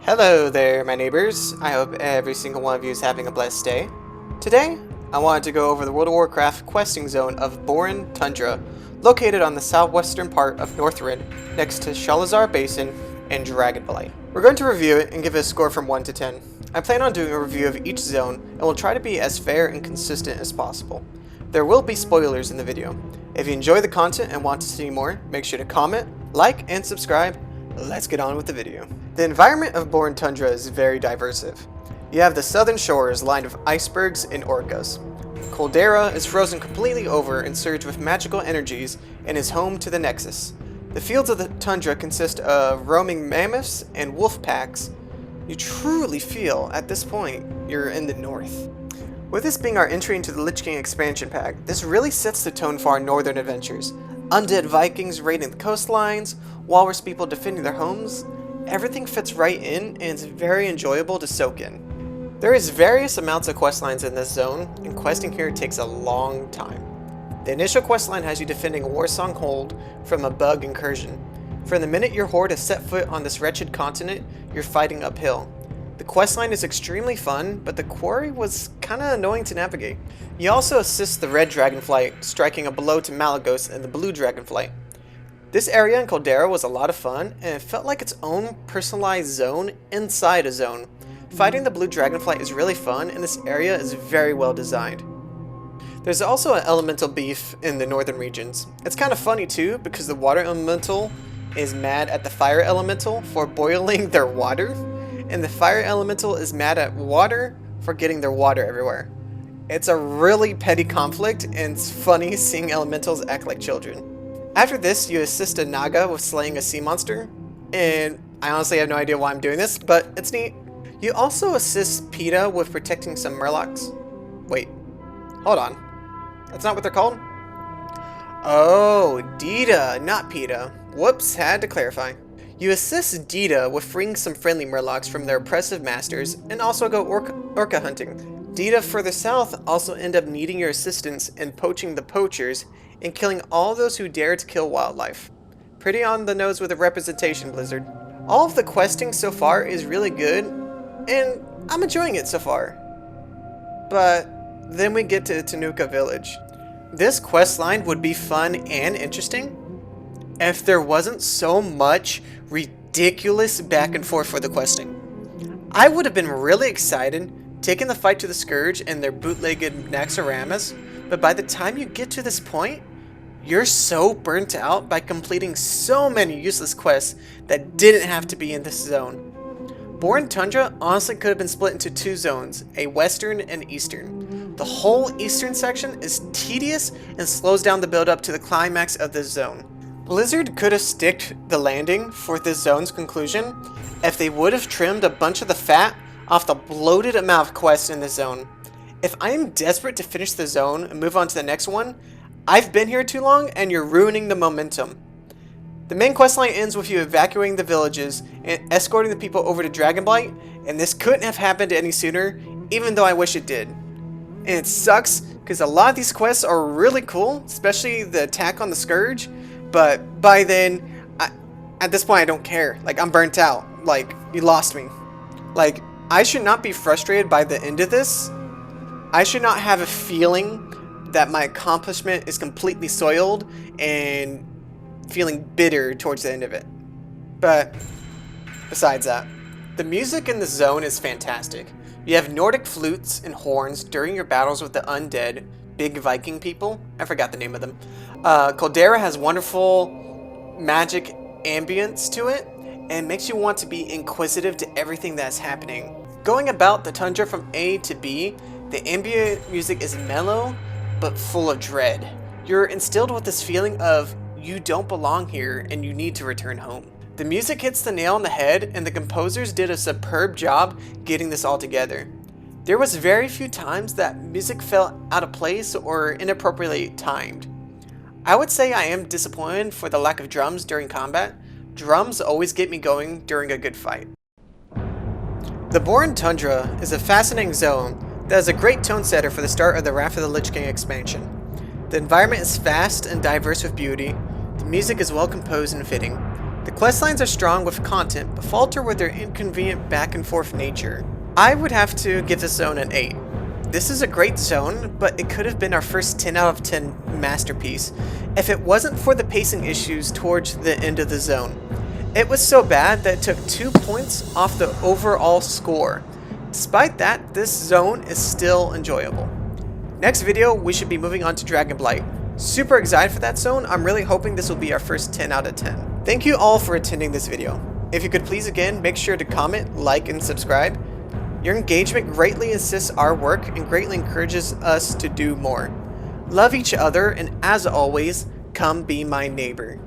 Hello there, my neighbors. I hope every single one of you is having a blessed day. Today, I wanted to go over the World of Warcraft questing zone of Borean Tundra, located on the southwestern part of Northrend, next to Shalazar Basin and Dragonblight. We're going to review it and give it a score from 1 to 10. I plan on doing a review of each zone and will try to be as fair and consistent as possible. There will be spoilers in the video. If you enjoy the content and want to see more, make sure to comment, like, and subscribe. Let's get on with the video. The environment of Borean Tundra is very diverse. You have the southern shores lined with icebergs and orcas. Caldera is frozen completely over and surged with magical energies and is home to the Nexus. The fields of the tundra consist of roaming mammoths and wolf packs. You truly feel, at this point, you're in the north. With this being our entry into the Lich King expansion pack, this really sets the tone for our northern adventures. Undead Vikings raiding the coastlines, walrus people defending their homes. Everything fits right in and is very enjoyable to soak in. There is various amounts of questlines in this zone, and questing here takes a long time. The initial questline has you defending a Warsong hold from a bug incursion. From the minute your horde has set foot on this wretched continent, you're fighting uphill. The questline is extremely fun, but the quarry was kinda annoying to navigate. You also assist the red dragonflight, striking a blow to Malagos and the blue dragonflight. This area in Caldera was a lot of fun, and it felt like its own personalized zone inside a zone. Fighting the blue dragonflight is really fun, and this area is very well designed. There's also an elemental beef in the northern regions. It's kind of funny too, because the water elemental is mad at the fire elemental for boiling their water, and the fire elemental is mad at water for getting their water everywhere. It's a really petty conflict, and it's funny seeing elementals act like children. After this, you assist a Naga with slaying a sea monster, and I honestly have no idea why I'm doing this, but it's neat. You also assist PETA with protecting some Murlocs. Wait, hold on. That's not what they're called? Oh, Dita, not PETA. Whoops, had to clarify. You assist Dita with freeing some friendly Murlocs from their oppressive masters, and also go orca hunting. Dita further south also end up needing your assistance in poaching the poachers and killing all those who dare to kill wildlife. Pretty on the nose with a representation, Blizzard. All of the questing so far is really good, and I'm enjoying it so far. But then we get to Tanuka Village. This questline would be fun and interesting if there wasn't so much ridiculous back and forth for the questing. I would have been really excited taking the fight to the Scourge and their bootlegged Naxxramas, but by the time you get to this point, you're so burnt out by completing so many useless quests that didn't have to be in this zone. Borean Tundra honestly could have been split into two zones, a western and eastern. The whole eastern section is tedious and slows down the build up to the climax of this zone. Blizzard could have sticked the landing for this zone's conclusion if they would have trimmed a bunch of the fat off the bloated amount of quests in this zone. If I am desperate to finish the zone and move on to the next one, I've been here too long and you're ruining the momentum. The main questline ends with you evacuating the villages and escorting the people over to Dragonblight, and this couldn't have happened any sooner, even though I wish it did. And it sucks, because a lot of these quests are really cool, especially the attack on the Scourge, but by then, at this point I don't care. Like, I'm burnt out. Like, you lost me. Like, I should not be frustrated by the end of this. I should not have a feeling that my accomplishment is completely soiled and feeling bitter towards the end of it. But besides that, the music in the zone is fantastic. You have Nordic flutes and horns during your battles with the undead, big Viking people. I forgot the name of them. Caldera has wonderful magic ambience to it and makes you want to be inquisitive to everything that's happening. Going about the tundra from A to B, the ambient music is mellow but full of dread. You're instilled with this feeling of you don't belong here and you need to return home. The music hits the nail on the head, and the composers did a superb job getting this all together. There was very few times that music felt out of place or inappropriately timed. I would say I am disappointed for the lack of drums during combat. Drums always get me going during a good fight. The Borean Tundra is a fascinating zone that is a great tone setter for the start of the Wrath of the Lich King expansion. The environment is vast and diverse with beauty. The music is well composed and fitting. The questlines are strong with content, but falter with their inconvenient back and forth nature. I would have to give this zone an 8. This is a great zone, but it could have been our first 10 out of 10 masterpiece if it wasn't for the pacing issues towards the end of the zone. It was so bad that it took 2 points off the overall score. Despite that, this zone is still enjoyable. Next video, we should be moving on to Dragonblight. Super excited for that zone. I'm really hoping this will be our first 10 out of 10. Thank you all for attending this video. If you could please again, make sure to comment, like, and subscribe. Your engagement greatly assists our work and greatly encourages us to do more. Love each other, and as always, come be my neighbor.